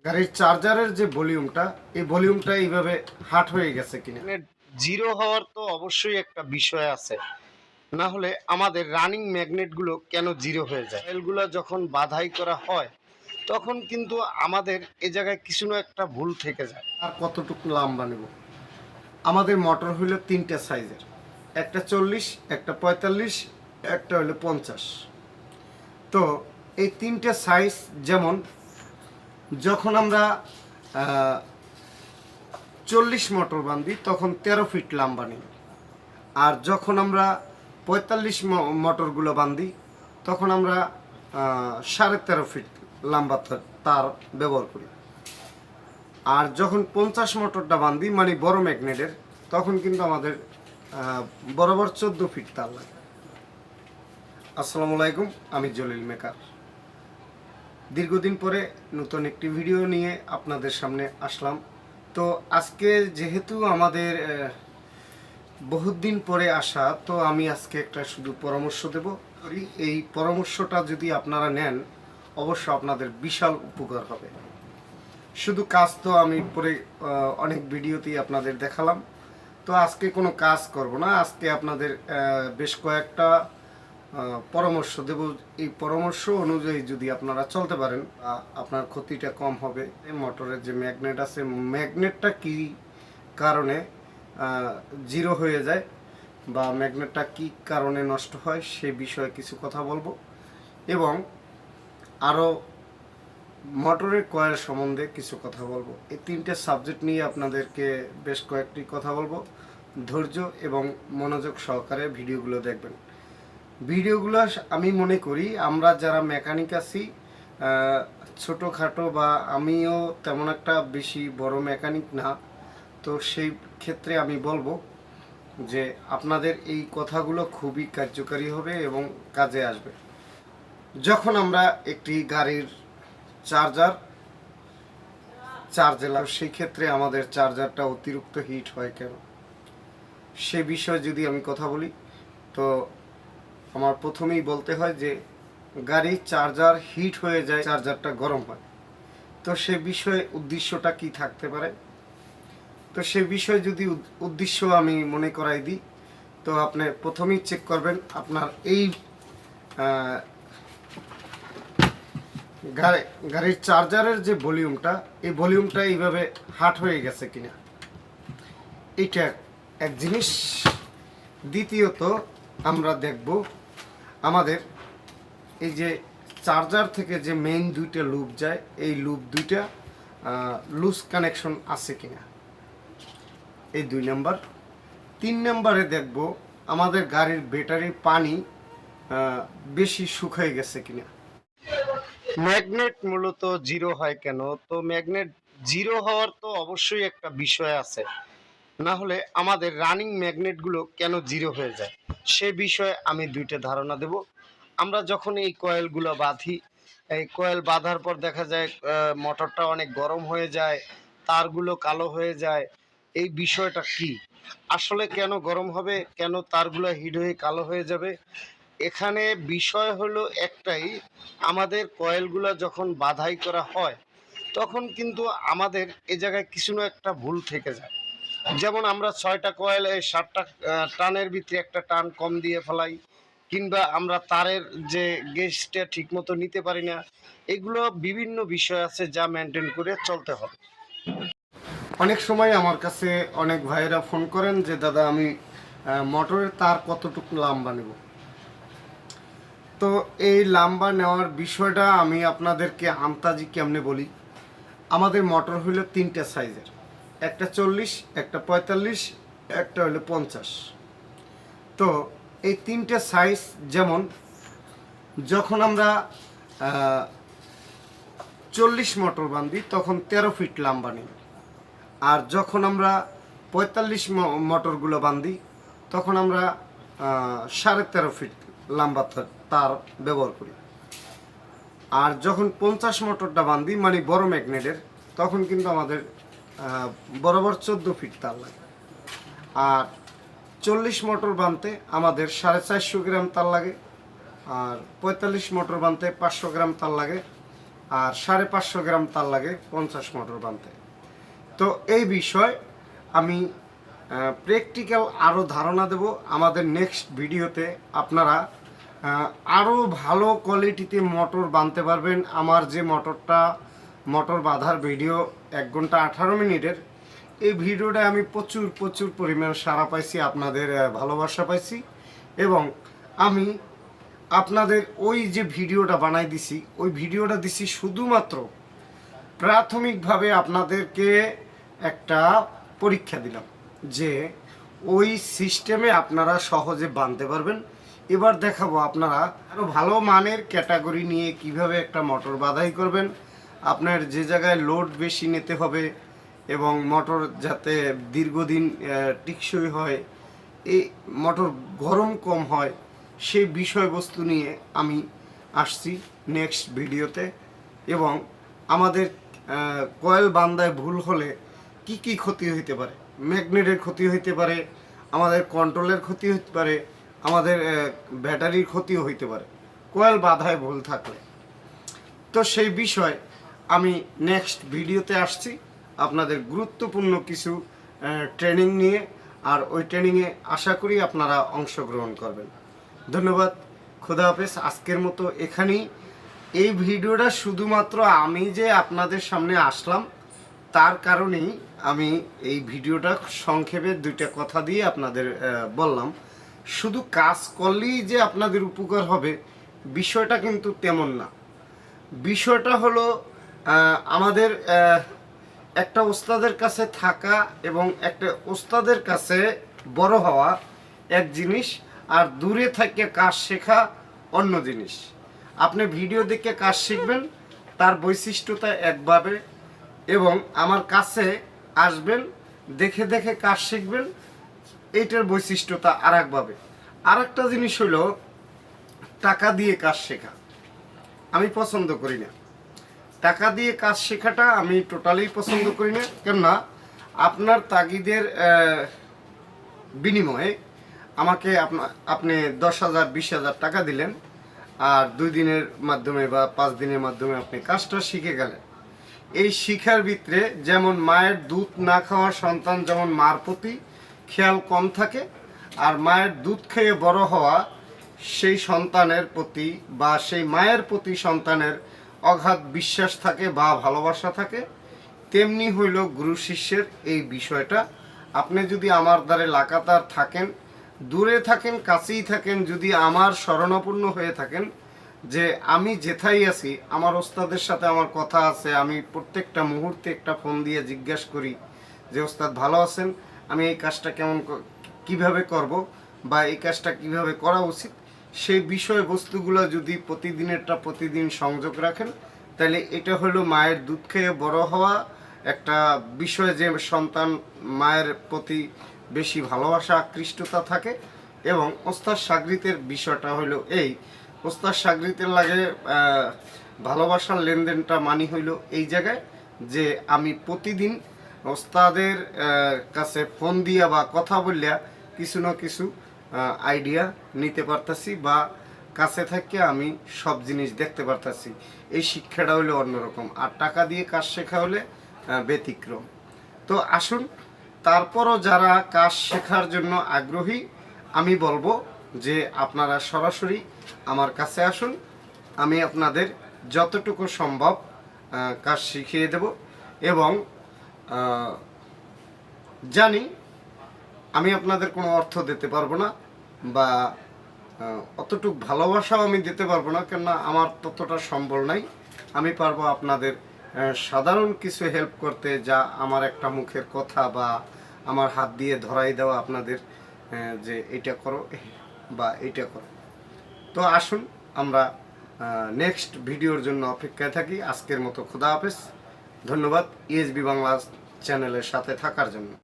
গাড়ির চার্জারের যে ভলিউমটা, এই ভলিউমটা এইভাবে হাট হয়ে গেছে কিনা। জিরো হওয়ার তো অবশ্যই একটা বিষয় আছে, না হলে আমাদের রানিং ম্যাগনেটগুলো কেন জিরো হয়ে যায়? এলগুলো যখন বাধাই করা হয় তখন কিন্তু আমাদের এ জায়গায় কিছু না একটা ভুল থেকে যায়। আর কতটুকু লম্বা নেব? আমাদের মোটর হইল তিনটা সাইজের, একটা 40, একটা 45, একটা হইলো 50। তো এই তিনটা সাইজ যেমন, যখন আমরা 40 মোটর বাঁধি তখন 13 ফিট লম্বা নিই, আর যখন আমরা 45 মোটরগুলো বাঁধি তখন আমরা 13.5 ফিট লম্বা তার ব্যবহার করি। আর যখন 50 মোটরটা বাঁধি মানে বড় ম্যাগনেটের, তখন কিন্তু আমাদের বরাবর 14 ফিট তার লাগে। আসসালামু আলাইকুম, আমি জলিল মেকার। দীর্ঘদিন পরে নতুন একটি ভিডিও নিয়ে আপনাদের সামনে আসলাম। তো আজকে যেহেতু আমাদের বহুত দিন পরে আসা, তো আমি আজকে একটা শুধু পরামর্শ দেব। এই পরামর্শটা যদি আপনারা নেন, অবশ্য আপনাদের বিশাল উপকার হবে। শুধু কাজ তো আমি পরে অনেক ভিডিওতেই আপনাদের দেখালাম, তো আজকে কোনো কাজ করব না। আজকে আপনাদের বেশ কয়েকটা পরামর্শ দেব। এই পরামর্শ অনুযায়ী যদি আপনারা চলতে পারেন, আপনার ক্ষতিটা কম হবে। মোটরের যে ম্যাগনেট আছে, ম্যাগনেটটা কী কারণে জিরো হয়ে যায় বা ম্যাগনেটটা কী কারণে নষ্ট হয় সে বিষয়ে কিছু কথা বলবো, এবং আরও মোটরের কয়েল সম্বন্ধে কিছু কথা বলবো। এই তিনটে সাবজেক্ট নিয়ে আপনাদেরকে বেশ কয়েকটি কথা বলবো। ধৈর্য এবং মনোযোগ সহকারে ভিডিওগুলো দেখবেন। ভিডিওগুলো আমি মনে করি আমরা যারা মেকানিক আছি, ছোটোখাটো বা আমিও তেমন একটা বেশি বড় মেকানিক না, তো সেই ক্ষেত্রে আমি বলবো যে আপনাদের এই কথাগুলো খুবই কার্যকারী হবে এবং কাজে আসবে। যখন আমরা একটি গাড়ির চার্জে সেই ক্ষেত্রে আমাদের চার্জারটা অতিরিক্ত হিট হয় কেন, সে বিষয়ে যদি আমি কথা বলি, তো আমার প্রথমেই বলতে হয় যে গাড়ির চার্জার হিট হয়ে যায়, চার্জারটা গরম হয়। তো সে বিষয়ে উদ্দেশ্যটা কি থাকতে পারে, তো সে বিষয়ে যদি উদ্দেশ্য আমি মনে করাই দিই, তো আপনি প্রথমেই চেক করবেন আপনার এই গাড়ির চার্জারের যে ভলিউমটা, এই ভলিউমটা এইভাবে হাট হয়ে গেছে কিনা, এইটা এক জিনিস। দ্বিতীয়ত আমরা দেখব আমাদের এই যে চার্জার থেকে যে মেইন দুইটা লুপ যায়, এই লুপ দুইটা লুজ কানেকশন আছে কিনা, এই 2 নাম্বার। 3 নাম্বারে দেখব আমাদের গাড়ির ব্যাটারির পানি বেশি শুকিয়ে গেছে কিনা। ম্যাগনেট মূলত জিরো হয় কেন? তো ম্যাগনেট জিরো হওয়ার তো অবশ্যই একটা বিষয় আছে, না হলে আমাদের রানিং ম্যাগনেটগুলো কেন জিরো হয়ে যায় সে বিষয়ে আমি দুইটা ধারণা দেব। আমরা যখন এই কয়েলগুলো বাঁধি, এই কয়েল বাঁধার পর দেখা যায় মোটরটা অনেক গরম হয়ে যায়, তারগুলো কালো হয়ে যায়। এই বিষয়টা কি আসলে, কেন গরম হবে, কেন তারগুলো হিট হয়ে কালো হয়ে যাবে? এখানে বিষয় হলো একটাই, আমাদের কয়েলগুলো যখন বাধাই করা হয় তখন কিন্তু আমাদের এ জায়গায় কিছু না একটা ভুল থেকে যায়। যেমন আমরা 6টা কয়েল, এই 7টা টানের ভিতরে একটা টান কম দিয়ে ফেলাই, কিংবা আমরা তারের যে গেজটা ঠিক মতো নিতে পারি না। এগুলো বিভিন্ন বিষয় আছে যা মেনটেন করে চলতে হবে। অনেক সময় আমার কাছে অনেক ভাইয়েরা ফোন করেন যে দাদা আমি মোটরের তার কতটুকু লম্বা নেব। তো এই লম্বা নেওয়ার বিষয়টা আমি আপনাদেরকে আন্তাজি কেমনে বলি। আমাদের মোটর হইল তিনটা সাইজের, একটা 40, একটা 45, একটা হইলো 50। তো এই তিনটে সাইজ যেমন, যখন আমরা 40 মোটর বাঁধি তখন 13 ফিট লম্বা নিই, আর যখন আমরা 45 মোটরগুলো বাঁধি তখন আমরা 13.5 ফিট লম্বা তার ব্যবহার করি। আর যখন 50 মোটরটা বাঁধি মানে বড় ম্যাগনেটের, তখন কিন্তু আমাদের বরাবর 14 ফিট তার লাগে। আর 40 মোটর বাঁধতে আমাদের 450 গ্রাম তার লাগে, আর 45 মোটর বাঁধতে 500 গ্রাম তার লাগে, আর 550 গ্রাম তার লাগে 50 মোটর বানতে। তো এই বিষয় আমি প্র্যাকটিক্যাল আরও ধারণা দেব আমাদের নেক্সট ভিডিওতে। আপনারা আরও ভালো কোয়ালিটিতে মোটর বানতে পারবেন। আমার যে মোটর বাঁধার ভিডিও 1 ঘন্টা 18 মিনিটের, এই ভিডিওটা আমি প্রচুর পরিমাণ সাড়া পাইছি, আপনাদের ভালোবাসা পাইছি। এবং আমি আপনাদের ওই যে ভিডিওটা বানাই দিছি, ওই ভিডিওটা দিছি শুধুমাত্র প্রাথমিকভাবে আপনাদেরকে একটা পরীক্ষা দিলাম যে ওই সিস্টেমে আপনারা সহজে বানতে পারবেন। এবার দেখাবো আপনারা আরও ভালো মানের ক্যাটাগরি নিয়ে কিভাবে একটা মোটর বাঁধাই করবেন। আপনার যে জায়গায় লোড বেশি নিতে হবে এবং মোটর যাতে দীর্ঘদিন টিকসই হয়, এই মোটর গরম কম হয়, সেই বিষয়বস্তু নিয়ে আমি আসছি নেক্সট ভিডিওতে। এবং আমাদের কয়েল বান্ধায় ভুল হলে কি কি ক্ষতি হইতে পারে, ম্যাগনেটের ক্ষতি হইতে পারে, আমাদের কন্ট্রোলের ক্ষতি হতে পারে, আমাদের ব্যাটারির ক্ষতিও হইতে পারে কয়েল বাঁধায় ভুল থাকলে। তো সেই বিষয় আমি নেক্সট ভিডিওতে আসছি আপনাদের গুরুত্বপূর্ণ কিছু ট্রেনিং নিয়ে। আর ওই ট্রেনিংয়ে আশা করি আপনারা অংশগ্রহণ করবেন। ধন্যবাদ, খোদা হাফেজ। আজকের মতো এখানেই। এই ভিডিওটা শুধুমাত্র আমি যে আপনাদের সামনে আসলাম তার কারণেই আমি এই ভিডিওটা সংক্ষেপে 2টা কথা দিয়ে আপনাদের বললাম। শুধু কাজ করলেই যে আপনাদের উপকার হবে বিষয়টা কিন্তু তেমন না। বিষয়টা হলো আমাদের একটা ওস্তাদের কাছে থাকা এবং একটা ওস্তাদের কাছে বড় হওয়া এক জিনিস, আর দূরে থেকে কাজ শেখা অন্য জিনিস। আপনি ভিডিও দেখে কাজ শিখবেন, তার বৈশিষ্ট্যতা একভাবে, এবং আমার কাছে আসবেন দেখে দেখে কাজ শিখবেন, এইটার বৈশিষ্ট্যতা আর একভাবে। আর একটা জিনিস হলো টাকা দিয়ে কাজ শেখা আমি পছন্দ করি না। টাকা দিয়ে কাজ শেখাটা আমি টোটালি পছন্দ করি না। কেননা আপনার তাগিদের বিনিময়ে আমাকে আপনি 10,000 20,000 টাকা দিলেন, আর 2 দিনের মাধ্যমে বা 5 দিনের মাধ্যমে আপনি কাজটা শিখে গেলেন। এই শিখার ভিতরে যেমন মায়ের দুধ না খাওয়া সন্তান যেমন মার প্রতি খেয়াল কম থাকে, আর মায়ের দুধ খেয়ে বড় হওয়া সেই সন্তানের প্রতি বা সেই মায়ের প্রতি সন্তানের অগাধ বিশ্বাস থাকে বা ভালোবাসা থাকে, তেমনি হইল গুরু শিষ্যের এই বিষয়টা। আপনি যদি আমার দ্বারে লাগাতার থাকেন, দূরে থাকেন কাছেই থাকেন, যদি আমার শরণাপন্ন হয়ে থাকেন যে আমি যেথায় আছি আমার ওস্তাদের সাথে আমার কথা আছে, আমি প্রত্যেকটা মুহূর্তে একটা ফোন দিয়ে জিজ্ঞাসা করি যে ওস্তাদ ভালো আছেন, আমি এই কাজটা কিভাবে করব বা এই কাজটা কিভাবে করা উচিত, সেই বিষয়বস্তুগুলো যদি প্রতিদিনেরটা প্রতিদিন সংযোগ রাখেন, তাহলে এটা হলো মায়ের দুধ খেয়ে বড় হওয়া একটা বিষয়, যে সন্তান মায়ের প্রতি বেশি ভালোবাসা আকৃষ্টতা থাকে। এবং ওস্তাদ সাগরিতের বিষয়টা হলো এই, ওস্তাদ সাগরিতের লাগে ভালোবাসার লেনদেনটা মানি হইল এই জায়গায় যে আমি প্রতিদিন ওস্তাদের কাছে ফোন দিয়া বা কথা বললিয়া কিছু না কিছু আইডিয়া নিতে পারতাছি বা কাছে থেকে আমি সব জিনিস দেখতে পারতাছি। এই শিক্ষাটা হলো অন্যরকম, আর টাকা দিয়ে কাজ শেখা হলে ব্যতিক্রম। তো আসুন, তারপরও যারা কাজ শেখার জন্য আগ্রহী আমি বলবো যে আপনারা সরাসরি আমার কাছে আসুন, আমি আপনাদের যতটুকু সম্ভব কাজ শিখিয়ে দেব। এবং জানি আমি আপনাদের কোনো অর্থ দিতে পারবো না বা অতটুকু ভালোবাসাও আমি দিতে পারবো না, কেননা আমার ততটা সম্বল নাই। আমি পারবো আপনাদের সাধারণ কিছু হেল্প করতে, যা আমার একটা মুখের কথা বা আমার হাত দিয়ে ধরাই দেওয়া আপনাদের যে এটা করো বা এইটা করো। তো আসুন আমরা নেক্সট ভিডিওর জন্য অপেক্ষায় থাকি। আজকের মতো খোদা হাফেজ। ধন্যবাদ ইএসবি বাংলা চ্যানেলের সাথে থাকার জন্য।